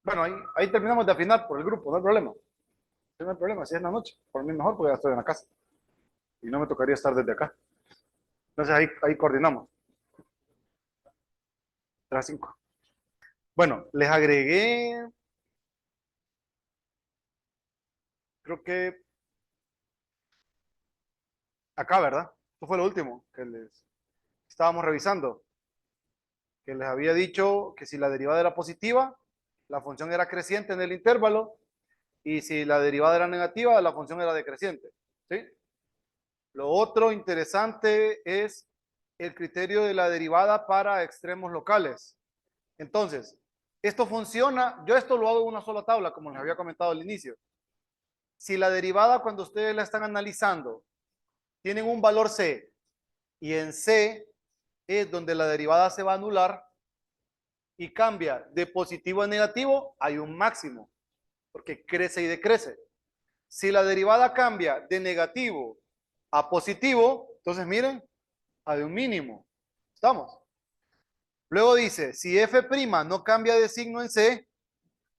Bueno, ahí terminamos de afinar por el grupo, no hay problema. Sí, no hay problema, si es en la noche. Por mí mejor porque ya estoy en la casa. Y no me tocaría estar desde acá. Entonces ahí coordinamos. 3 a 5. Bueno, les agregué, creo que acá, ¿verdad? Esto fue lo último que les estábamos revisando. Que les había dicho que si la derivada era positiva, la función era creciente en el intervalo. Y si la derivada era negativa, la función era decreciente. ¿Sí? Lo otro interesante es el criterio de la derivada para extremos locales. Entonces, esto funciona, yo esto lo hago en una sola tabla, como les había comentado al inicio. Si la derivada, cuando ustedes la están analizando, tienen un valor C, y en C es donde la derivada se va a anular y cambia de positivo a negativo, hay un máximo, porque crece y decrece. Si la derivada cambia de negativo a positivo, entonces miren, hay un mínimo. ¿Estamos? Luego dice, si f' no cambia de signo en C,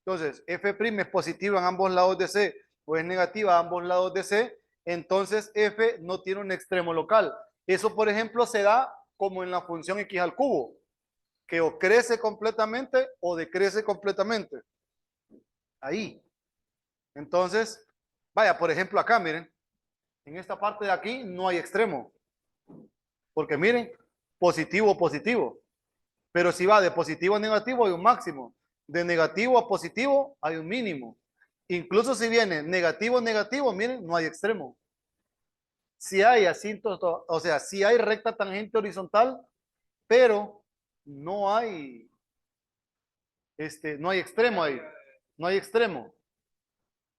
entonces f' es positiva en ambos lados de C o es negativa a ambos lados de C, entonces f no tiene un extremo local. Eso, por ejemplo, se da como en la función x al cubo, que o crece completamente o decrece completamente. Ahí. Entonces, vaya, por ejemplo, acá, miren, en esta parte de aquí no hay extremo, porque miren, positivo, positivo. Pero si va de positivo a negativo hay un máximo. De negativo a positivo hay un mínimo. Incluso si viene negativo, negativo, miren, no hay extremo. Si hay asíntoto, o sea, si hay recta tangente horizontal, pero no hay, no hay extremo ahí. No hay extremo.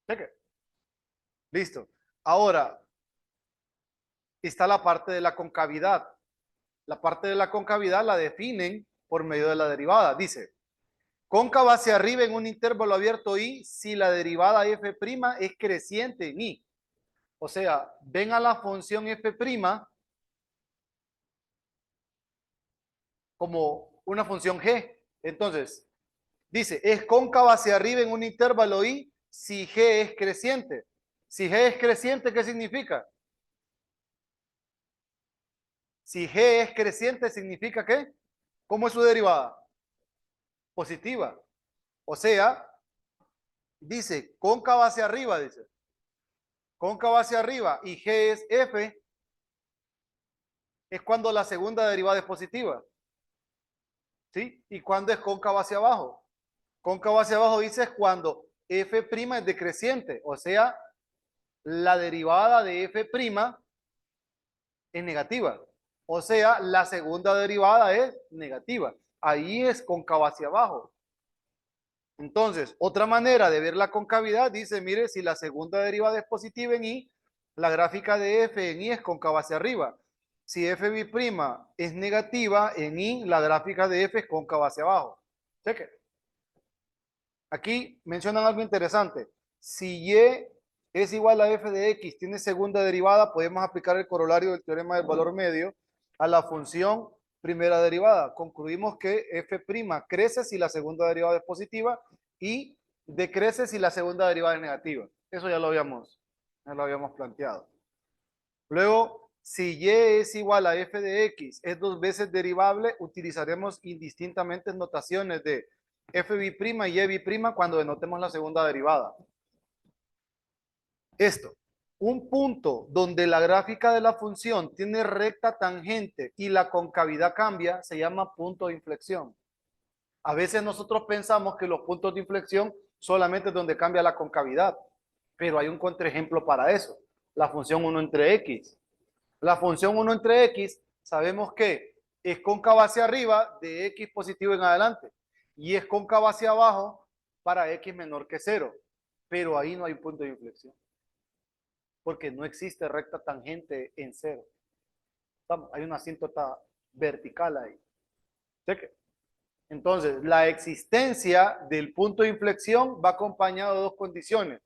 Cheque. Listo. Ahora, está la parte de la concavidad. La parte de la concavidad la definen por medio de la derivada. Dice, cóncava hacia arriba en un intervalo abierto I si la derivada f' es creciente en I. O sea, ven a la función f' como una función g. Entonces, dice, es cóncava hacia arriba en un intervalo I si g es creciente. Si g es creciente, ¿qué significa? Si g es creciente, ¿significa qué? ¿Cómo es su derivada? Positiva. O sea, dice, cóncava hacia arriba, dice. Cóncava hacia arriba y g es f, es cuando la segunda derivada es positiva. ¿Sí? ¿Y cuando es cóncava hacia abajo? Cóncava hacia abajo dice es cuando f' es decreciente, o sea, la derivada de f' es negativa. O sea, la segunda derivada es negativa. Ahí es cóncava hacia abajo. Entonces, otra manera de ver la concavidad dice, mire, si la segunda derivada es positiva en I, la gráfica de f en I es cóncava hacia arriba. Si f' es negativa en I, la gráfica de f es cóncava hacia abajo. Cheque. Aquí mencionan algo interesante. Si y es igual a f de x, tiene segunda derivada, podemos aplicar el corolario del teorema del valor medio a la función primera derivada. Concluimos que f' crece si la segunda derivada es positiva y decrece si la segunda derivada es negativa. Eso ya lo habíamos planteado. Luego, si y es igual a f de x, es dos veces derivable, utilizaremos indistintamente notaciones de fb' y e'b' cuando denotemos la segunda derivada. Esto, un punto donde la gráfica de la función tiene recta tangente y la concavidad cambia, se llama punto de inflexión. A veces nosotros pensamos que los puntos de inflexión solamente es donde cambia la concavidad, pero hay un contraejemplo para eso, la función 1 entre x. La función 1 entre x, sabemos que es cóncava hacia arriba de x positivo en adelante y es cóncava hacia abajo para x menor que 0. Pero ahí no hay punto de inflexión porque no existe recta tangente en 0. Hay una asíntota vertical ahí. Entonces, la existencia del punto de inflexión va acompañado de dos condiciones.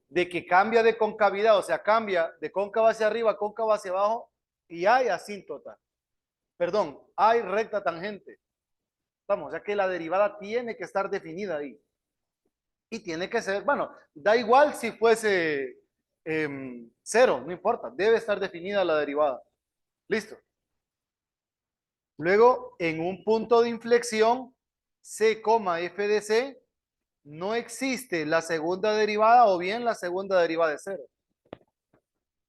De que cambia de concavidad, o sea, cambia de cóncava hacia arriba, cóncava hacia abajo y hay asíntota. Perdón, hay recta tangente. Vamos, o sea que la derivada tiene que estar definida ahí. Y tiene que ser, bueno, da igual si fuese cero, no importa, debe estar definida la derivada. Listo. Luego, en un punto de inflexión, C, f de C, no existe la segunda derivada o bien la segunda derivada de cero.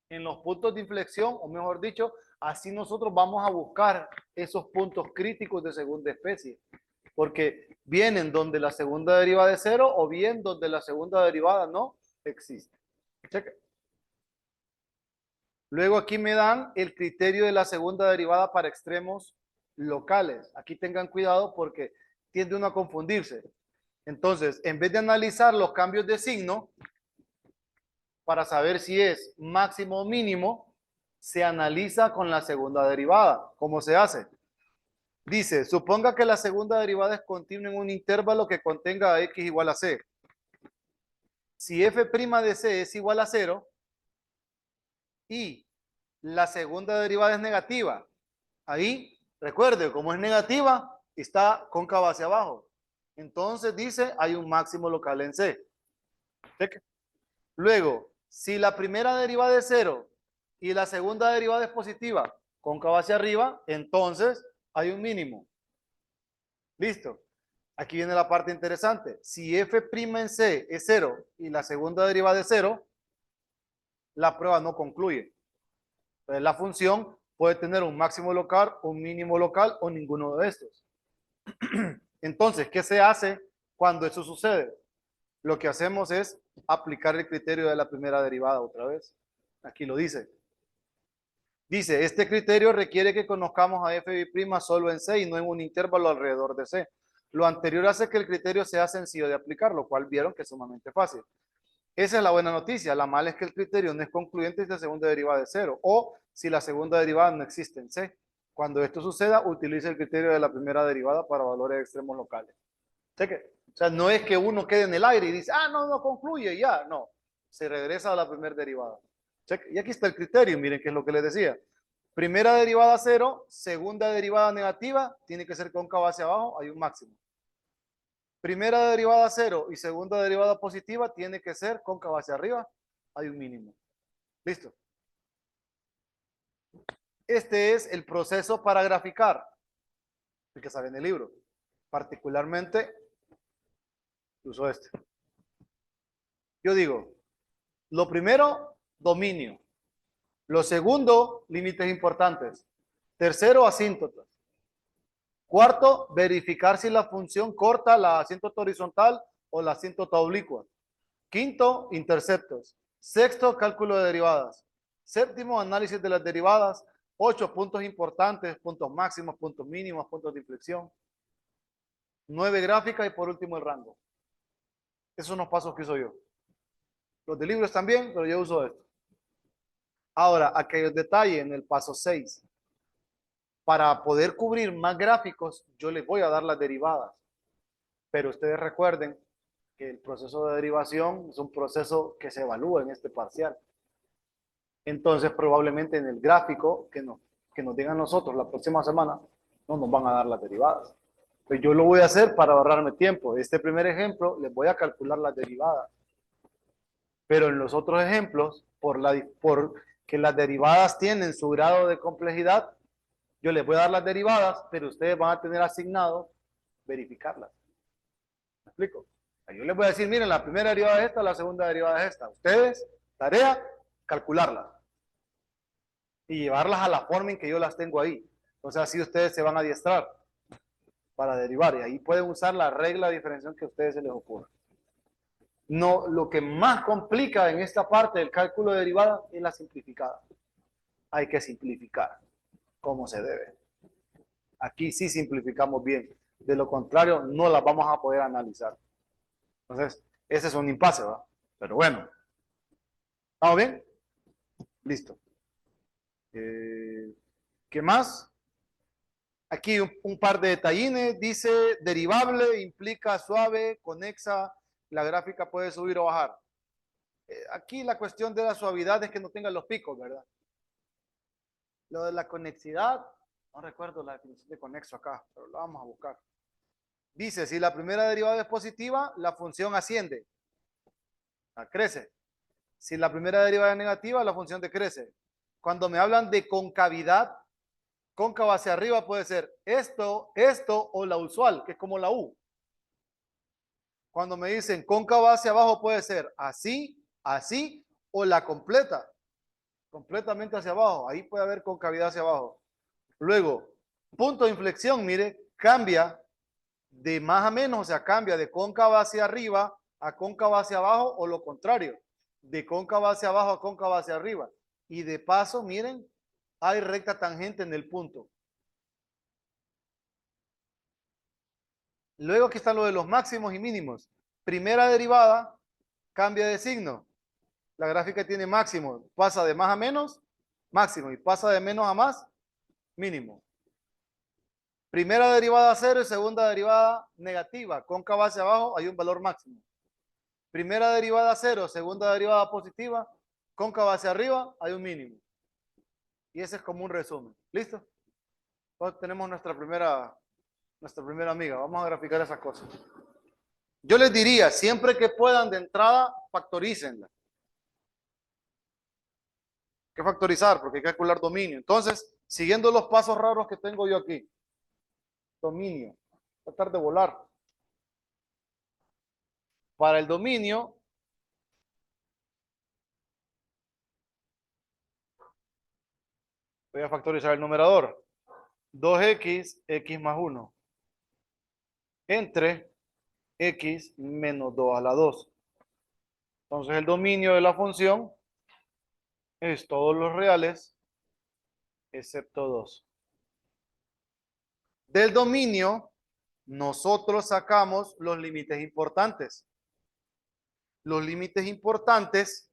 En los puntos de inflexión, o mejor dicho, así nosotros vamos a buscar esos puntos críticos de segunda especie, porque vienen donde la segunda derivada es cero o bien donde la segunda derivada no existe. Cheque. Luego aquí me dan el criterio de la segunda derivada para extremos locales. Aquí tengan cuidado porque tiende uno a confundirse. Entonces, en vez de analizar los cambios de signo para saber si es máximo o mínimo, se analiza con la segunda derivada. ¿Cómo se hace? Dice, suponga que la segunda derivada es continua en un intervalo que contenga x igual a c. Si f' de c es igual a 0 y la segunda derivada es negativa, ahí, recuerde, como es negativa, está cóncava hacia abajo. Entonces dice, hay un máximo local en C. Luego, si la primera derivada es 0 y la segunda derivada es positiva, cóncava hacia arriba, entonces hay un mínimo. Listo. Aquí viene la parte interesante. Si f' en C es 0 y la segunda derivada es 0, la prueba no concluye. Entonces, la función puede tener un máximo local, un mínimo local o ninguno de estos. Entonces, ¿qué se hace cuando eso sucede? Lo que hacemos es aplicar el criterio de la primera derivada otra vez. Aquí lo dice. Dice, este criterio requiere que conozcamos a f' solo en C y no en un intervalo alrededor de C. Lo anterior hace que el criterio sea sencillo de aplicar, lo cual vieron que es sumamente fácil. Esa es la buena noticia. La mala es que el criterio no es concluyente si la segunda derivada es cero o si la segunda derivada no existe en C. Cuando esto suceda, utilice el criterio de la primera derivada para valores de extremos locales. Cheque. O sea, no es que uno quede en el aire y dice, no concluye, ya, no. Se regresa a la primera derivada. Cheque. Y aquí está el criterio, miren qué es lo que les decía. Primera derivada cero, segunda derivada negativa, tiene que ser cóncava hacia abajo, hay un máximo. Primera derivada cero y segunda derivada positiva tiene que ser cóncava hacia arriba, hay un mínimo. Listo. Este es el proceso para graficar, el que sale en el libro. Particularmente, uso este. Yo digo, lo primero, dominio. Lo segundo, límites importantes. Tercero, asíntotas. Cuarto, verificar si la función corta la asíntota horizontal o la asíntota oblicua. Quinto, interceptos. Sexto, cálculo de derivadas. Séptimo, análisis de las derivadas. 8, puntos importantes, puntos máximos, puntos mínimos, puntos de inflexión. 9, gráfica y por último el rango. Esos son los pasos que uso yo. Los de libros también, pero yo uso esto. Ahora, aquellos detalles en el paso 6. Para poder cubrir más gráficos, yo les voy a dar las derivadas. Pero ustedes recuerden que el proceso de derivación es un proceso que se evalúa en este parcial. Entonces, probablemente en el gráfico que nos digan nosotros la próxima semana, no nos van a dar las derivadas. Pues yo lo voy a hacer para ahorrarme tiempo. Este primer ejemplo, les voy a calcular las derivadas. Pero en los otros ejemplos, por que las derivadas tienen su grado de complejidad, yo les voy a dar las derivadas, pero ustedes van a tener asignado verificarlas. ¿Me explico? Yo les voy a decir, miren, la primera derivada es esta, la segunda derivada es esta. Ustedes, tarea, calcularlas. Y llevarlas a la forma en que yo las tengo ahí. Entonces así ustedes se van a adiestrar para derivar. Y ahí pueden usar la regla de diferenciación que a ustedes se les ocurra. No, lo que más complica en esta parte del cálculo de derivada es la simplificada. Hay que simplificar como se debe. Aquí sí simplificamos bien. De lo contrario, no las vamos a poder analizar. Entonces, ese es un impasse, ¿verdad? Pero bueno. ¿Estamos bien? Listo. ¿Qué más? Aquí un par de detallines. Dice derivable, implica suave, conexa. La gráfica puede subir o bajar. Aquí la cuestión de la suavidad es que no tenga los picos, ¿verdad? Lo de la conexidad, no recuerdo la definición de conexo acá, pero lo vamos a buscar. Dice, si la primera derivada es positiva, la función asciende, crece. Si la primera derivada es negativa, la función decrece. Cuando me hablan de concavidad, cóncava hacia arriba puede ser esto o la usual, que es como la U. Cuando me dicen cóncava hacia abajo puede ser así, así o la completa, completamente hacia abajo. Ahí puede haber concavidad hacia abajo. Luego, punto de inflexión, mire, cambia de más a menos, o sea, cambia de cóncava hacia arriba a cóncava hacia abajo o lo contrario, de cóncava hacia abajo a cóncava hacia arriba. Y de paso, miren, hay recta tangente en el punto. Luego aquí están lo de los máximos y mínimos. Primera derivada, cambia de signo. La gráfica tiene máximo, pasa de más a menos, máximo, y pasa de menos a más, mínimo. Primera derivada cero y segunda derivada negativa. Cóncava hacia abajo hay un valor máximo. Primera derivada cero, segunda derivada positiva, cóncava hacia arriba hay un mínimo. Y ese es como un resumen. ¿Listo? Entonces tenemos nuestra primera amiga. Vamos a graficar esas cosas. Yo les diría, siempre que puedan de entrada, factorícenla. Hay que factorizar porque hay que calcular dominio. Entonces, siguiendo los pasos raros que tengo yo aquí. Dominio. Tratar de volar. Para el dominio, voy a factorizar el numerador. 2x, x más 1. Entre x menos 2 a la 2. Entonces el dominio de la función es todos los reales excepto 2. Del dominio, nosotros sacamos los límites importantes. Los límites importantes,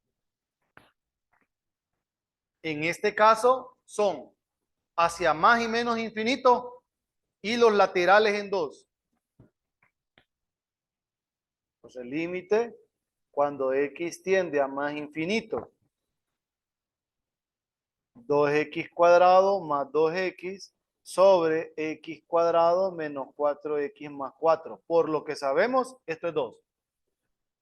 en este caso, son hacia más y menos infinito y los laterales en 2. Entonces el límite, cuando x tiende a más infinito, 2x cuadrado más 2x sobre x cuadrado menos 4x más 4. Por lo que sabemos, esto es 2.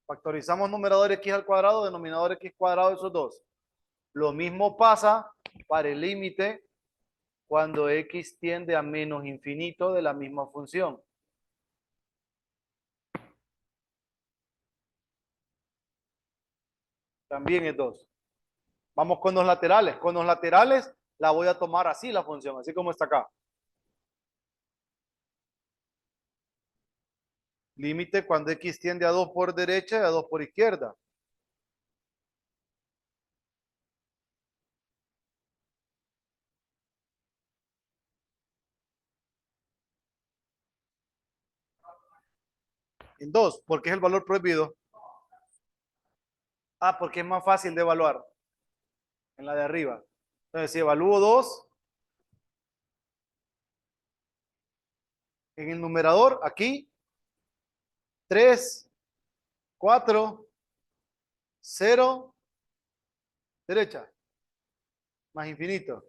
Factorizamos numerador x al cuadrado, denominador x cuadrado, eso es 2. Lo mismo pasa para el límite cuando x tiende a menos infinito de la misma función. También es 2. Vamos con los laterales. Con los laterales la voy a tomar así la función, así como está acá. Límite cuando x tiende a 2 por derecha y a 2 por izquierda. En 2, porque es el valor prohibido. Ah, porque es más fácil de evaluar en la de arriba. Entonces, si evalúo 2 en el numerador, aquí, 3, 4, 0, derecha, más infinito.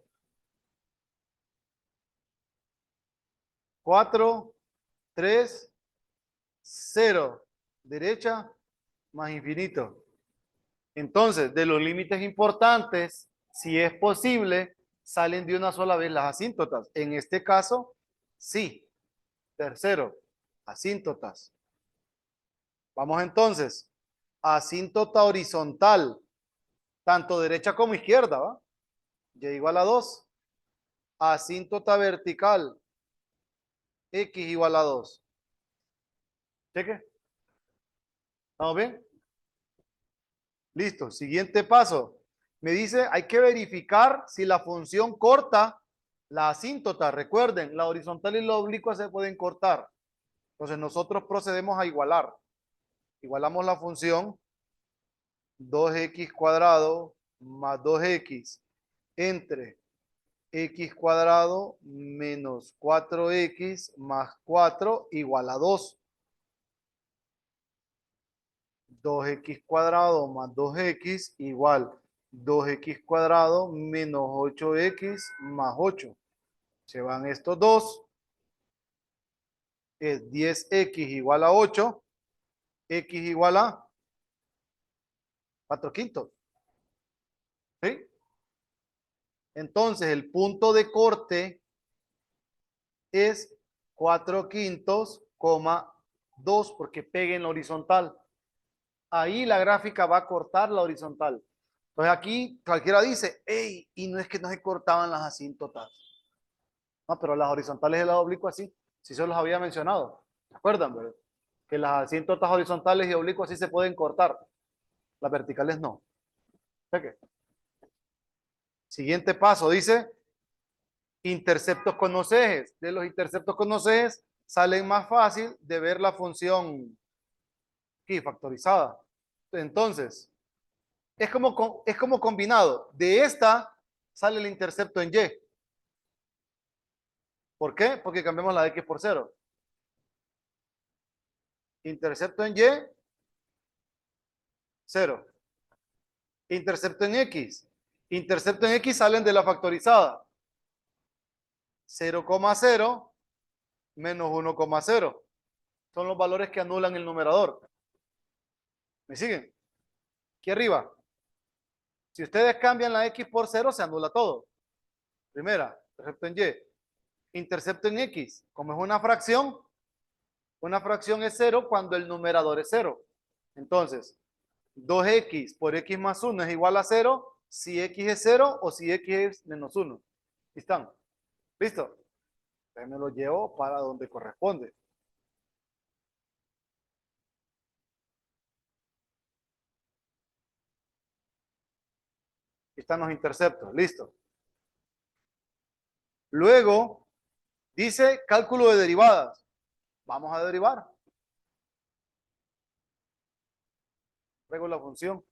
4, 3, 0, derecha, más infinito. Entonces, de los límites importantes, si es posible, salen de una sola vez las asíntotas. En este caso, sí. Tercero, asíntotas. Vamos entonces. Asíntota horizontal, tanto derecha como izquierda, ¿va? Y igual a 2. Asíntota vertical, x igual a 2. Cheque. ¿Estamos bien? Listo. Siguiente paso. Me dice, hay que verificar si la función corta la asíntota. Recuerden, la horizontal y la oblicua se pueden cortar. Entonces nosotros procedemos a igualar. Igualamos la función 2x cuadrado más 2x entre x cuadrado menos 4x más 4 igual a 2. 2x cuadrado más 2x igual 2x cuadrado menos 8x más 8. Se van estos dos. es 10x igual a 8, x igual a 4 quintos. ¿Sí? Entonces, el punto de corte es 4 quintos, 2, porque pegue en la horizontal. Ahí la gráfica va a cortar la horizontal. Entonces aquí cualquiera dice, hey, y no es que no se cortaban las asíntotas. No, pero las horizontales y las oblicuas sí. Sí se los había mencionado. ¿Se acuerdan, verdad? Que las asíntotas horizontales y oblicuas sí se pueden cortar. Las verticales no. ¿Sé qué? Siguiente paso, dice interceptos con los ejes. De los interceptos con los ejes salen más fácil de ver la función aquí factorizada. Entonces, es como combinado. De esta sale el intercepto en Y. ¿Por qué? Porque cambiamos la X por cero. Intercepto en Y, cero. Intercepto en X. Intercepto en X salen de la factorizada. 0,0 menos 1,0. Son los valores que anulan el numerador. ¿Me siguen? Aquí arriba. Si ustedes cambian la X por cero, se anula todo. Primera, intercepto en Y. Intercepto en X. Como es una fracción es cero cuando el numerador es cero. Entonces, 2x por x más 1 es igual a 0 si x es 0 o si x es menos 1. ¿Están? ¿Listo? Entonces me lo llevo para donde corresponde. Aquí están los interceptos. Listo. Luego, dice cálculo de derivadas. Vamos a derivar. Luego la función.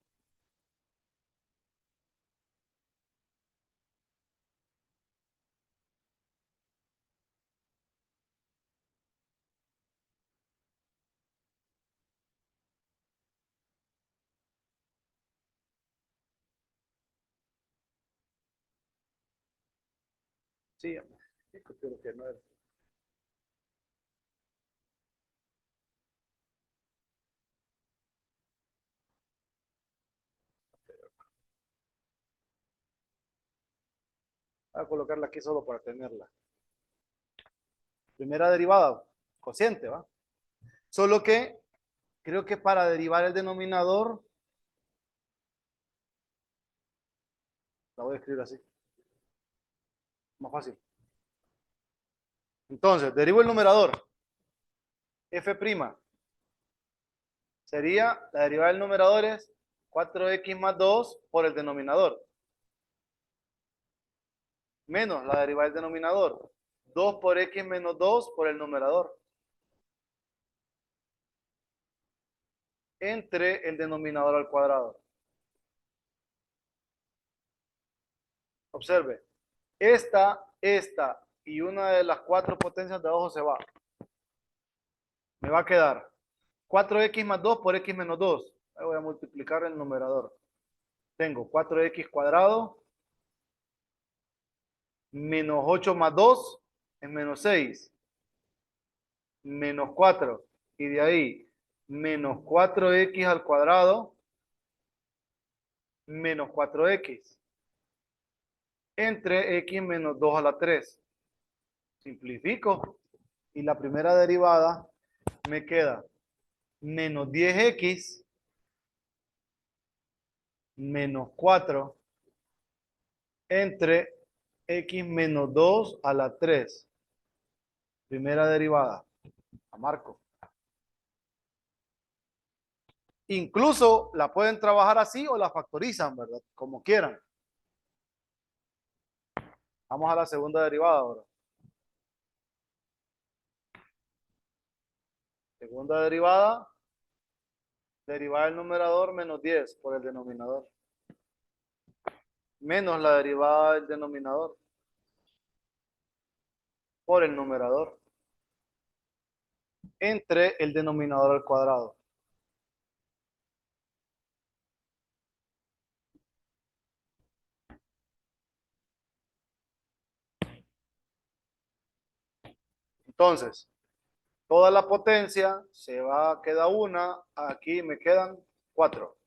Sí, creo que no es. Voy a colocarla aquí solo para tenerla. Primera derivada, cociente, ¿va? Solo que creo que para derivar el denominador, la voy a escribir así, más fácil. Entonces, derivo el numerador, f' sería, la derivada del numerador es 4x más 2 por el denominador, menos la derivada del denominador, 2 por x menos 2 por el numerador, entre el denominador al cuadrado. Observe, esta y una de las cuatro potencias de abajo se va. Me va a quedar 4x más 2 por x menos 2. Ahí voy a multiplicar el numerador. Tengo 4x cuadrado menos 8 más 2 es menos 6. Menos 4. Y de ahí, menos 4x al cuadrado menos 4x. Entre x menos 2 a la 3. Simplifico. Y la primera derivada me queda menos 10x menos 4 entre x menos 2 a la 3. Primera derivada. La marco. Incluso la pueden trabajar así o la factorizan, ¿verdad? Como quieran. Vamos a la segunda derivada ahora. Segunda derivada, derivada del numerador menos 10 por el denominador. Menos la derivada del denominador por el numerador. Entre el denominador al cuadrado. Entonces, Toda la potencia se va, queda una, aquí me quedan 4.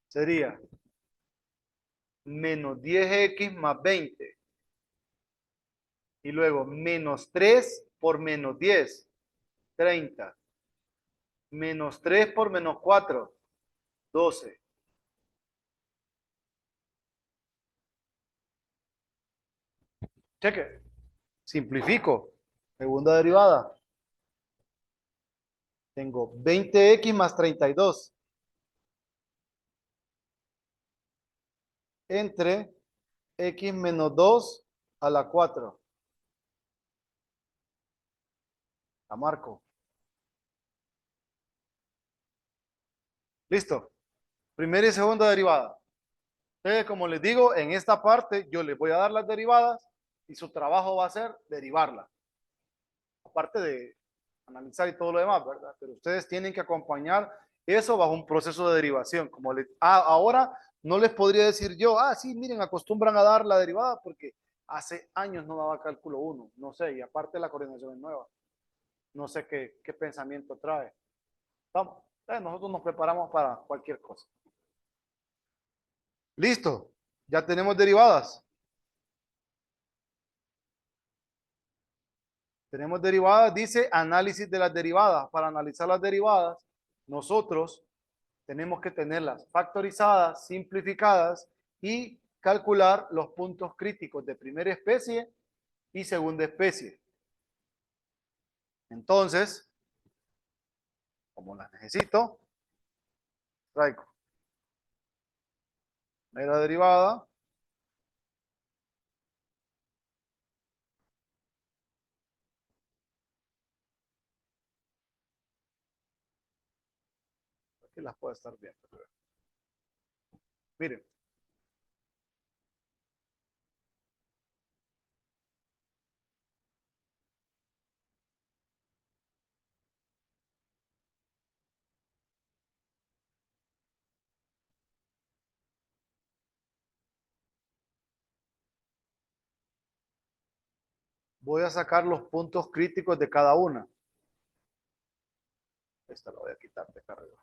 Sería menos 10x más 20. Y luego menos 3 por menos 10, 30. Menos 3 por menos 4, 12. Cheque. Simplifico. Segunda derivada. Tengo 20x más 32 entre x menos 2 a la 4. La marco. Listo. Primera y segunda derivada. Entonces, como les digo, en esta parte yo les voy a dar las derivadas y su trabajo va a ser derivarlas. Aparte de analizar y todo lo demás, ¿verdad? Pero ustedes tienen que acompañar eso bajo un proceso de derivación. Como ahora no les podría decir yo, sí, miren, acostumbran a dar la derivada porque hace años no daba cálculo 1, no sé, y aparte la coordinación es nueva. No sé qué pensamiento trae. Vamos, nosotros nos preparamos para cualquier cosa. Listo, ya tenemos derivadas. Tenemos derivadas, dice análisis de las derivadas. Para analizar las derivadas, nosotros tenemos que tenerlas factorizadas, simplificadas y calcular los puntos críticos de primera especie y segunda especie. Entonces, como las necesito, traigo primera derivada, aquí las puedo estar viendo. Miren, voy a sacar los puntos críticos de cada una. Esta la voy a quitar de acá arriba.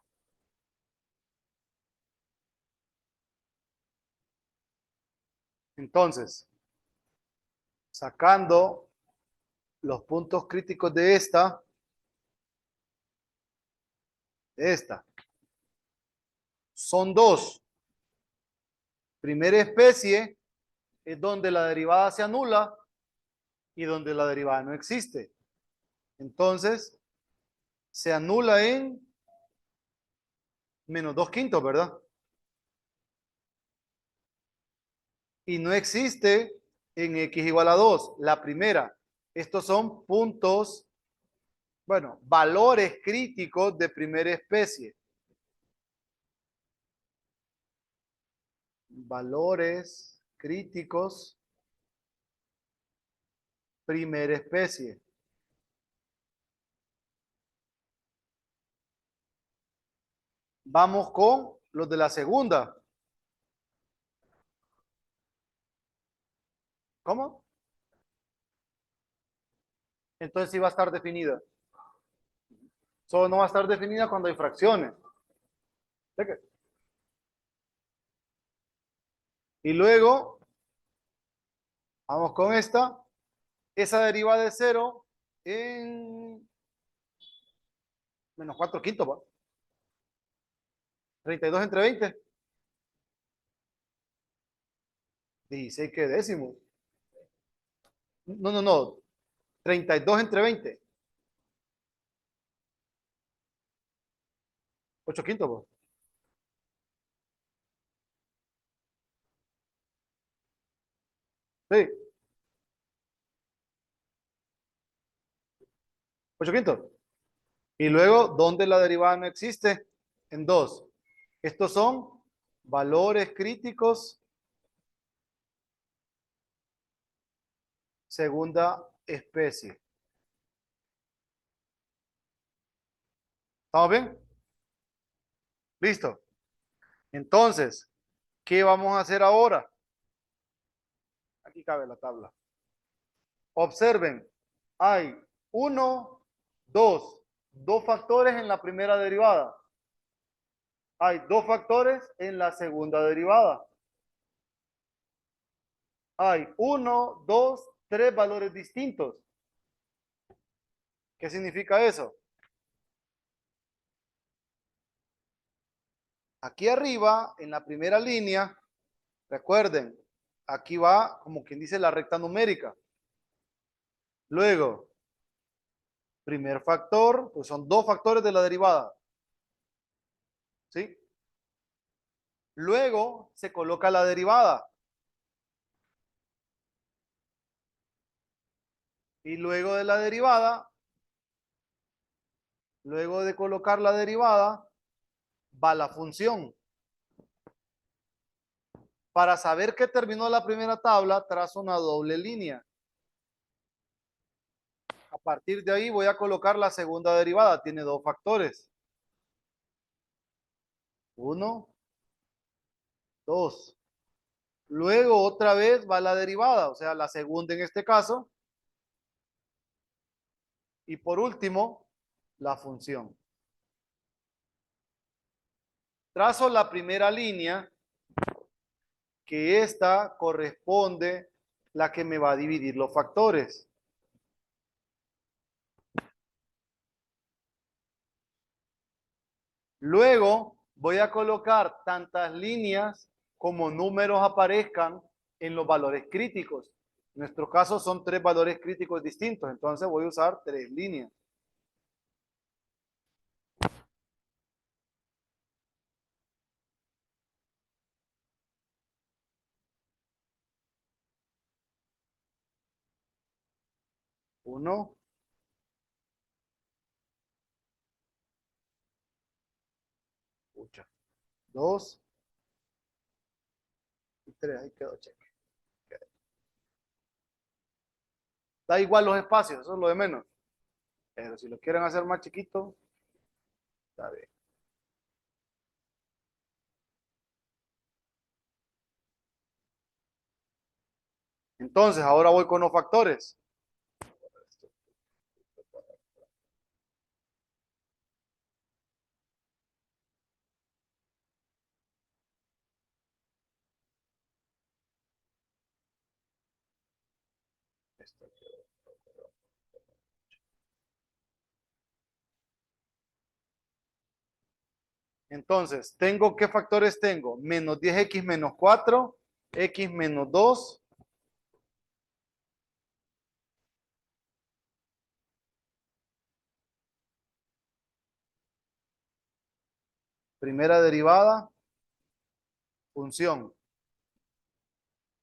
Entonces, sacando los puntos críticos de esta, son dos. Primera especie es donde la derivada se anula y donde la derivada no existe. Entonces, se anula en menos 2/5, ¿verdad? Y no existe en x igual a 2. La primera, estos son puntos, bueno, valores críticos de primera especie. Valores críticos, primera especie. Vamos con los de la segunda. ¿Cómo? Entonces sí va a estar definida. Solo no va a estar definida cuando hay fracciones. Y luego, vamos con esta. Esa deriva de 0 en menos 4/5, ¿va? 32 entre 20. 16 que décimo. No, no, no. 32 entre 20. 8/5, ¿va? Sí, 8/5. Y luego, ¿dónde la derivada no existe? En 2. Estos son valores críticos, segunda especie. ¿Estamos bien? Listo. Entonces, ¿qué vamos a hacer ahora? Aquí cabe la tabla. Observen, hay 1, Dos factores en la primera derivada. Hay dos factores en la segunda derivada. Hay uno, dos, tres valores distintos. ¿Qué significa eso? Aquí arriba, en la primera línea, recuerden, aquí va como quien dice la recta numérica. Luego, primer factor, pues son dos factores de la derivada. ¿Sí? Luego se coloca la derivada. Y luego de la derivada, luego de colocar la derivada, va la función. Para saber que terminó la primera tabla, trazo una doble línea. A partir de ahí voy a colocar la segunda derivada. Tiene dos factores. Uno, dos. Luego otra vez va la derivada, o sea, la segunda en este caso. Y por último, la función. Trazo la primera línea, que esta corresponde la que me va a dividir los factores. Luego voy a colocar tantas líneas como números aparezcan en los valores críticos. En nuestro caso son tres valores críticos distintos, entonces voy a usar tres líneas. Uno, dos y tres. Ahí quedó cheque. Da igual los espacios, eso es lo de menos. Pero si lo quieren hacer más chiquito, está bien. Entonces, ahora voy con los factores. Entonces, ¿tengo qué factores tengo? Menos 10x menos 4, x menos 2, primera derivada, función.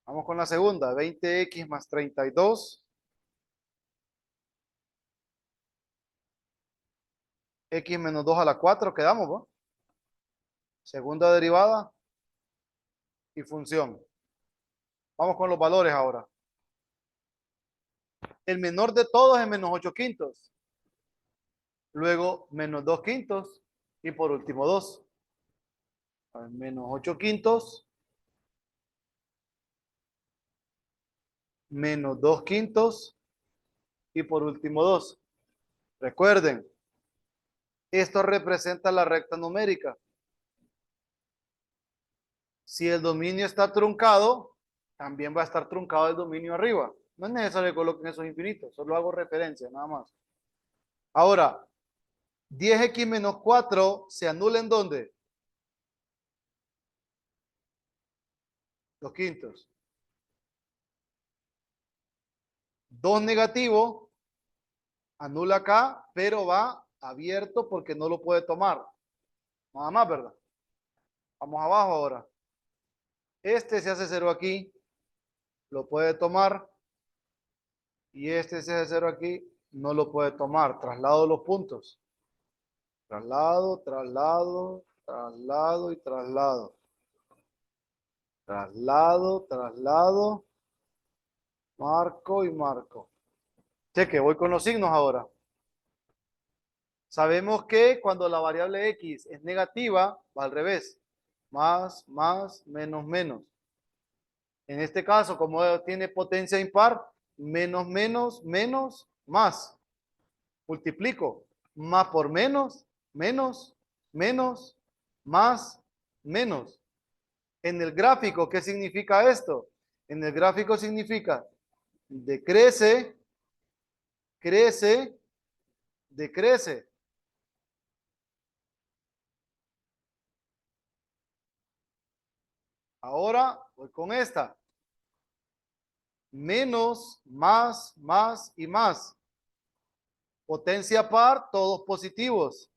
Vamos con la segunda, 20x más 32, x menos 2 a la 4, quedamos, ¿no? Segunda derivada y función. Vamos con los valores ahora. El menor de todos es menos 8 quintos. Luego menos 2 quintos y por último 2. Menos 8 quintos, menos 2 quintos y por último 2. Recuerden, esto representa la recta numérica. Si el dominio está truncado, también va a estar truncado el dominio arriba. No es necesario que coloquen esos infinitos, solo hago referencia, nada más. Ahora, 10x menos 4 se anula ¿en dónde? Los quintos. 2 negativo, anula acá, pero va abierto porque no lo puede tomar. Nada más, ¿verdad? Vamos abajo ahora. Este se hace 0 aquí, lo puede tomar. Y este se hace 0 aquí, no lo puede tomar. Traslado los puntos. Traslado, traslado, traslado y traslado. Traslado, traslado. Marco y marco. Cheque, voy con los signos ahora. Sabemos que cuando la variable x es negativa, va al revés. Más, menos, menos. En este caso, como tiene potencia impar, menos, menos, menos, más. multiplico más por menos, menos, menos, más, menos. En el gráfico, ¿qué significa esto? En el gráfico significa decrece, crece, decrece. Ahora voy con esta. Menos, más y más. Potencia par, todos positivos.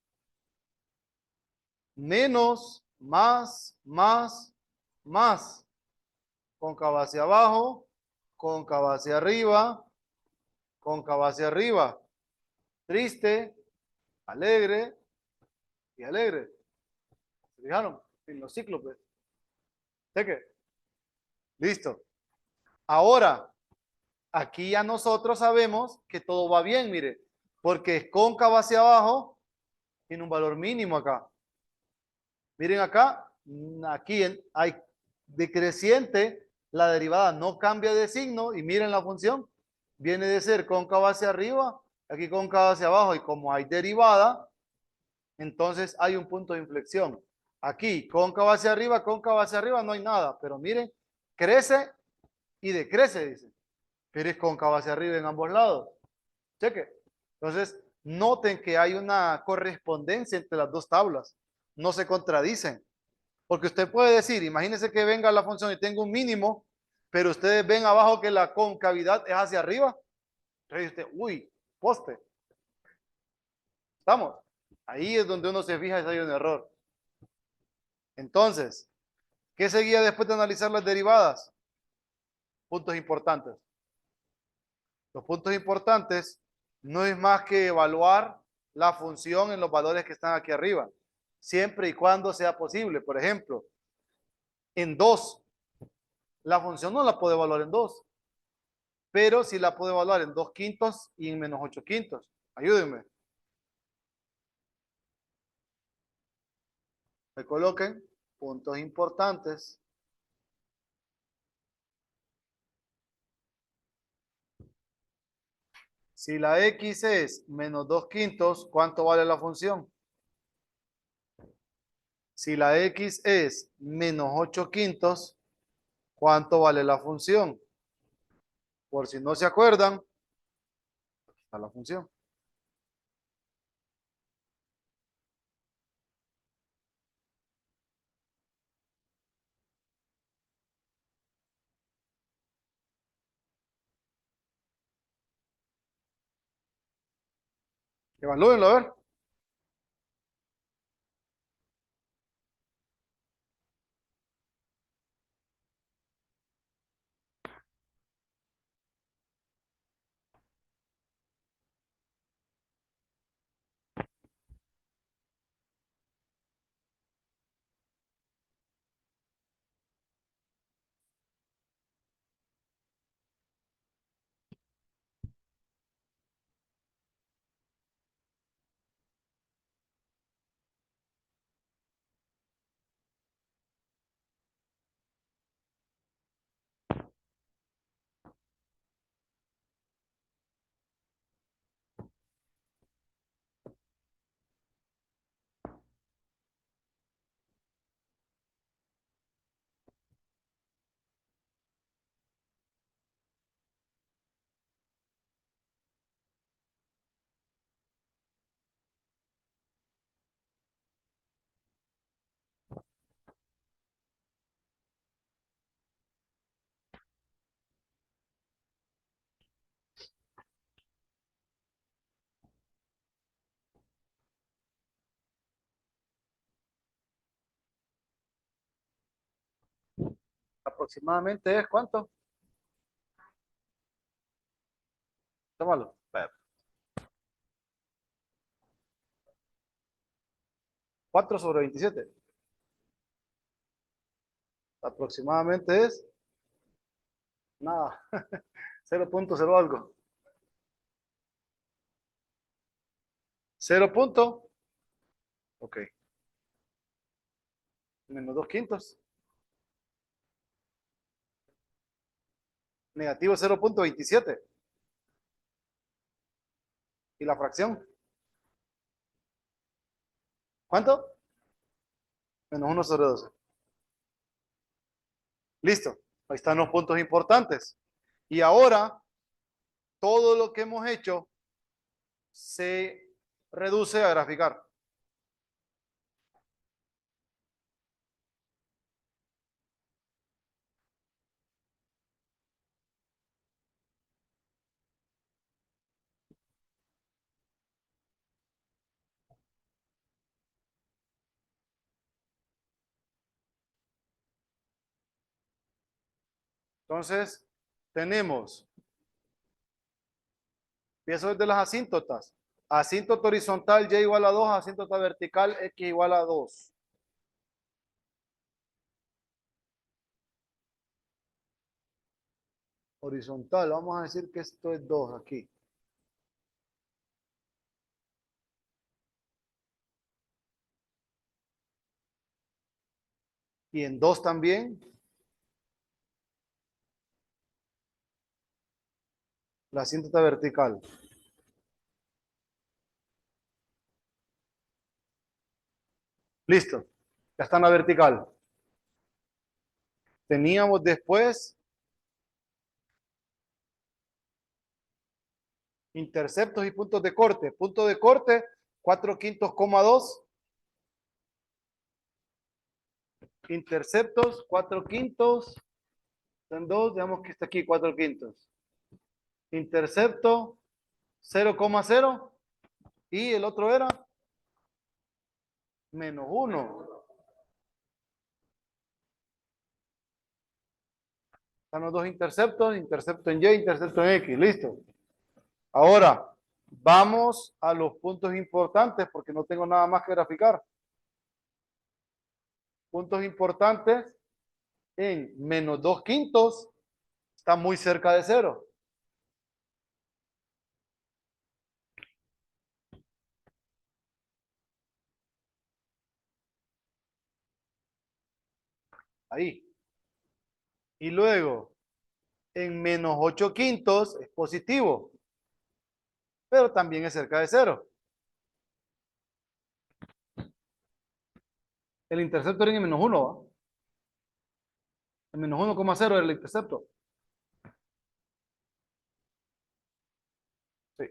Menos, más. Cóncava hacia abajo, cóncava hacia arriba, cóncava hacia arriba. Triste, alegre y alegre. ¿Se fijaron? En los cíclopes. ¿Sé listo. Ahora, aquí ya nosotros sabemos que todo va bien, mire, porque es cóncava hacia abajo, tiene un valor mínimo acá. Miren acá, aquí hay decreciente, la derivada no cambia de signo y miren la función, viene de ser cóncava hacia arriba, aquí cóncava hacia abajo y como hay derivada, entonces hay un punto de inflexión. Aquí cóncava hacia arriba no hay nada, pero miren, crece y decrece, dice, pero es cóncava hacia arriba en ambos lados. Cheque. Entonces, noten que hay una correspondencia entre las dos tablas, no se contradicen. Porque usted puede decir, imagínese que venga la función y tenga un mínimo, pero ustedes ven abajo que la concavidad es hacia arriba. Entonces usted, uy, poste. ¿Estamos? Ahí es donde uno se fija si hay un error. Entonces, ¿qué seguía después de analizar las derivadas? Puntos importantes. Los puntos importantes no es más que evaluar la función en los valores que están aquí arriba, siempre y cuando sea posible. Por ejemplo, en 2, la función no la puedo evaluar en 2, pero sí la puedo evaluar en 2 quintos y en menos 8 quintos. Ayúdenme. Me coloquen puntos importantes. Si la x es menos 2 quintos, ¿cuánto vale la función? Si la x es menos 8 quintos, ¿cuánto vale la función? Por si no se acuerdan, está la función. Evalúenlo, a ver. Aproximadamente es ¿cuánto? Tómalo. 4 sobre 27. Aproximadamente es nada. 0.0 algo. 0 punto. Ok. Menos 2 quintos. Negativo 0.27. ¿Y la fracción? ¿Cuánto? -1/12. Listo. Ahí están los puntos importantes. Y ahora, todo lo que hemos hecho se reduce a graficar. Entonces, tenemos, empiezo desde las asíntotas. Asíntota horizontal y igual a 2, asíntota vertical x igual a 2. Horizontal, vamos a decir que esto es 2 aquí. Y en 2 también, la asíntota vertical. Listo, ya está en la vertical. Teníamos después interceptos y puntos de corte. Punto de corte, 4/5, 2. Interceptos, 4/5. Son 2, digamos que está aquí 4/5. Intercepto, 0,0. Y el otro era -1. Están los dos interceptos, intercepto en Y, intercepto en X. Listo. Ahora, vamos a los puntos importantes porque no tengo nada más que graficar. Puntos importantes en -2/5 está muy cerca de 0. Ahí. Y luego, en -8/5 es positivo, pero también es cerca de 0. El intercepto era en -1, ¿va? El -1,0 era el intercepto. Sí,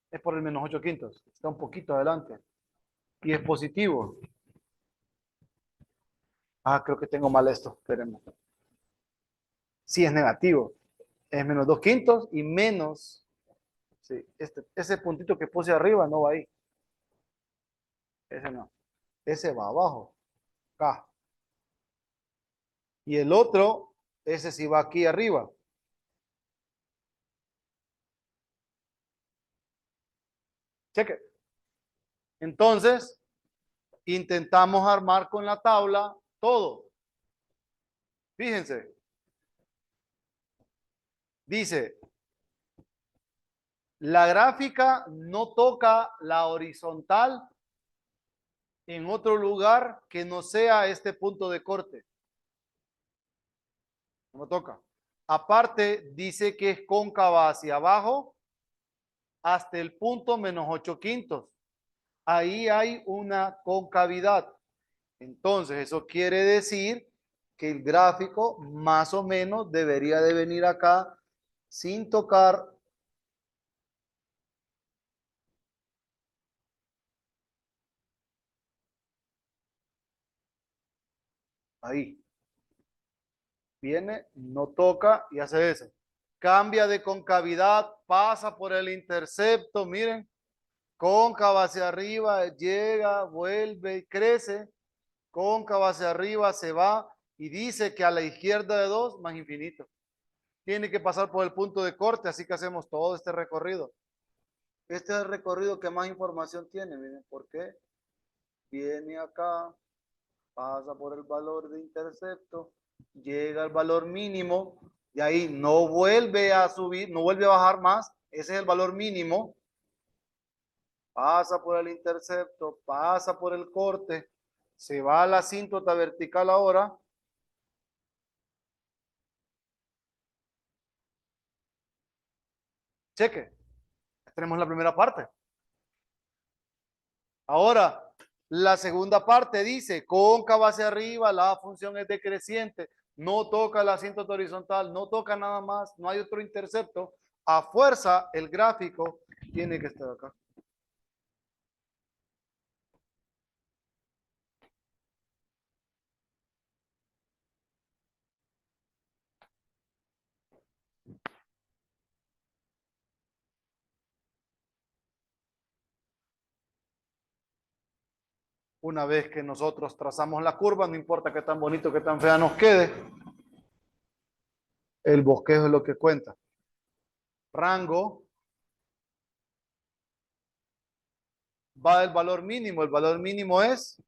es por el -8/5. Está un poquito adelante. Y es positivo. Ah, creo que tengo mal esto. Espérenme. Sí, es negativo. Es -2/5 y menos. Sí, ese puntito que puse arriba no va ahí. Ese no. Ese va abajo. Acá. Y el otro, ese sí va aquí arriba. Cheque. Entonces, intentamos armar con la tabla todo. Fíjense. Dice, la gráfica no toca la horizontal en otro lugar que no sea este punto de corte. No toca. Aparte, dice que es cóncava hacia abajo hasta el punto -8/5. Ahí hay una concavidad. Entonces, eso quiere decir que el gráfico más o menos debería de venir acá sin tocar ahí. Viene, no toca y hace eso. Cambia de concavidad, pasa por el intercepto, miren, cóncava hacia arriba, llega, vuelve y crece, cóncava hacia arriba, se va y dice que a la izquierda de 2 más infinito. Tiene que pasar por el punto de corte, así que hacemos todo este recorrido. Este es el recorrido que más información tiene, miren, ¿por qué? Viene acá, pasa por el valor de intercepto, llega al valor mínimo y ahí no vuelve a subir, no vuelve a bajar más, ese es el valor mínimo, pasa por el intercepto, pasa por el corte, se va a la asíntota vertical ahora, cheque, Tenemos la primera parte. Ahora, la segunda parte dice, cóncava hacia arriba, la función es decreciente, no toca la asíntota horizontal, no toca nada más, no hay otro intercepto. A fuerza, el gráfico tiene que estar acá. Una vez que nosotros trazamos la curva, no importa qué tan bonito, qué tan fea nos quede, el bosquejo es lo que cuenta. Rango va del valor mínimo. El valor mínimo es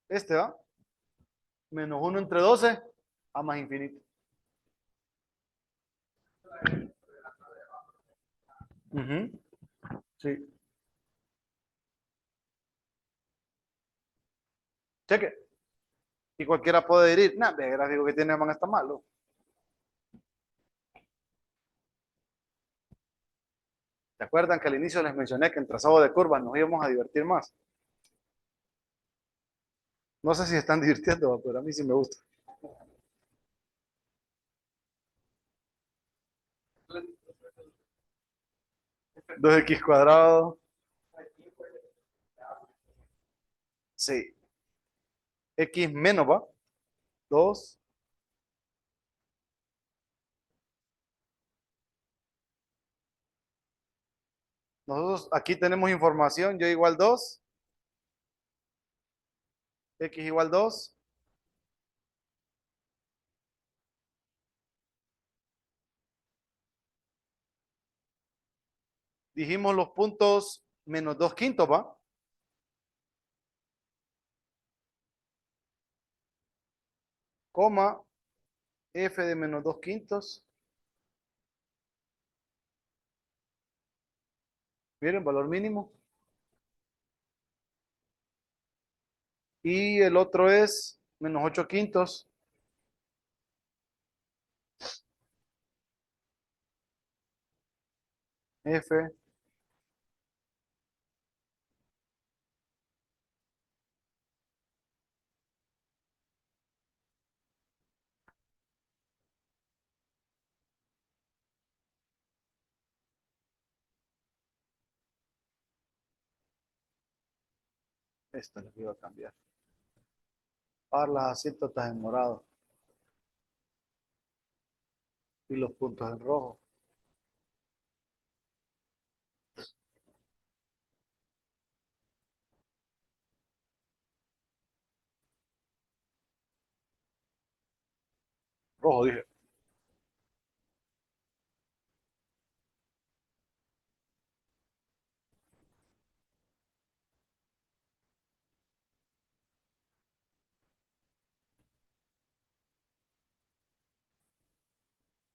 este, ¿va? Menos 1 entre 12 a más infinito. Uh-huh. Sí. Cheque. Y cualquiera puede decir, nah, el gráfico que tiene man está malo. ¿Se acuerdan que al inicio les mencioné que en trazado de curvas nos íbamos a divertir más? No sé si se están divirtiendo, pero a mí sí me gusta. 2x cuadrado. Sí. X menos, ¿va? 2. Nosotros aquí tenemos información, yo igual 2, X igual 2. Dijimos los puntos menos 2 quintos, ¿va? Coma, F de menos 2 quintos. Miren, valor mínimo. Y el otro es menos 8 quintos. F. Esto les iba a cambiar. Ahora las asíntotas en morado. Y los puntos en rojo. Rojo, dije.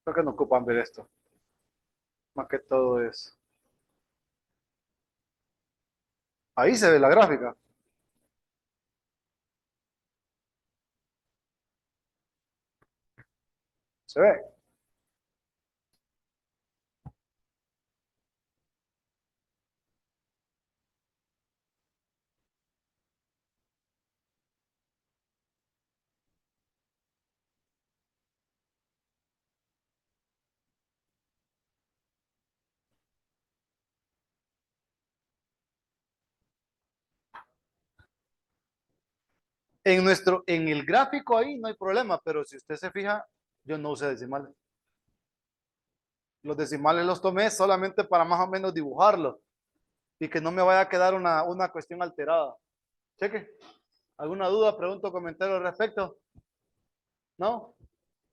Creo que no ocupan ver esto. Más que todo es. Ahí se ve la gráfica. Se ve. En el gráfico ahí no hay problema, pero si usted se fija, yo no usé decimales. Los decimales los tomé solamente para más o menos dibujarlo y que no me vaya a quedar una cuestión alterada. Cheque. ¿Alguna duda, pregunta o comentario al respecto? ¿No?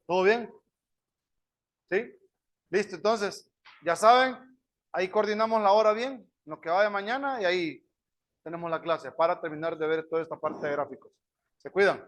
¿Todo bien? ¿Sí? Listo, entonces, ya saben, ahí coordinamos la hora bien, lo que vaya mañana y ahí tenemos la clase para terminar de ver toda esta parte de gráficos. ¿Se cuidan?